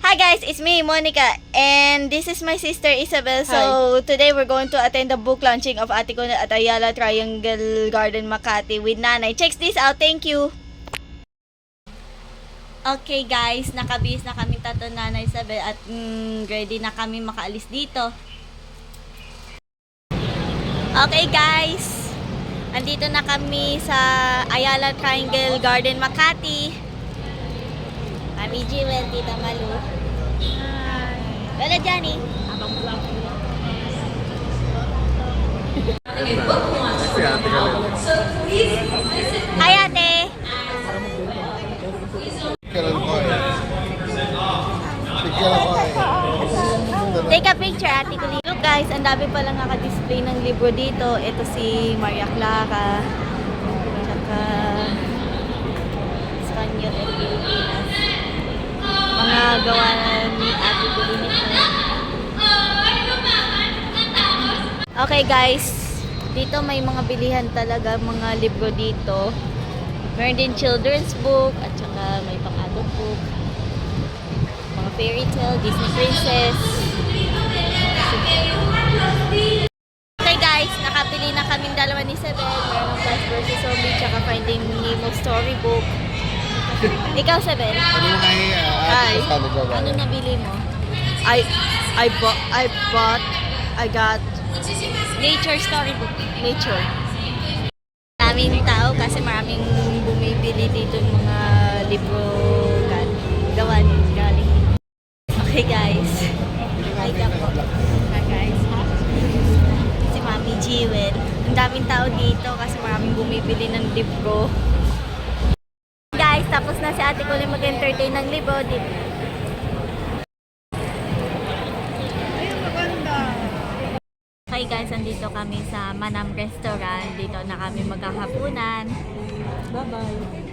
Hi guys, it's me, Monica, and this is my sister Isabel. So today we're going to attend the book launching of Ate Ko at Ayala Triangle Garden Makati with Nanay. Check this out, thank you! Okay guys, nakabihis na kami tatlo Nanay Isabel at ready na kami makaalis dito. Okay guys, andito na kami sa Ayala Triangle Garden Makati. Mami Jewel, Tita Malu. Lola Johnny. Si ate ka lang. Hi ate. Kailan ko eh. Kailan ko eh. Take a picture ate ko. Look guys, ang dami palang naka-display ng libro dito. Ito si Maria Clara. Tsaka Espanyol at Pilipinas. Mga gawa ni ate ko din ito. Okay guys, dito may mga bilihan talaga, mga libro dito. Meron din children's book at saka may pang-adult book. Mga fairy tale, Disney princess. Okay guys, nakapili na kaming dalawa ni Isabel. Meron ng Plants vs. Zombie tsaka Finding Nemo storybook. Ikaw, Isabel? Ano na kayo ate ko sa lugar? Ano nabili mo? I got Nature storybook. Nature. Maraming tao kasi maraming bumibili dito ng mga libro gawan galing. Okay guys. Hi po. Hi guys. Si Mami Jewel. Ang daming tao dito kasi maraming bumibili ng libro. Guys, tapos na si ate ko na mag-entertain ng libro dito. Okay guys, andito kami sa Manam Restaurant. Dito na kami maghahapunan. bye-bye.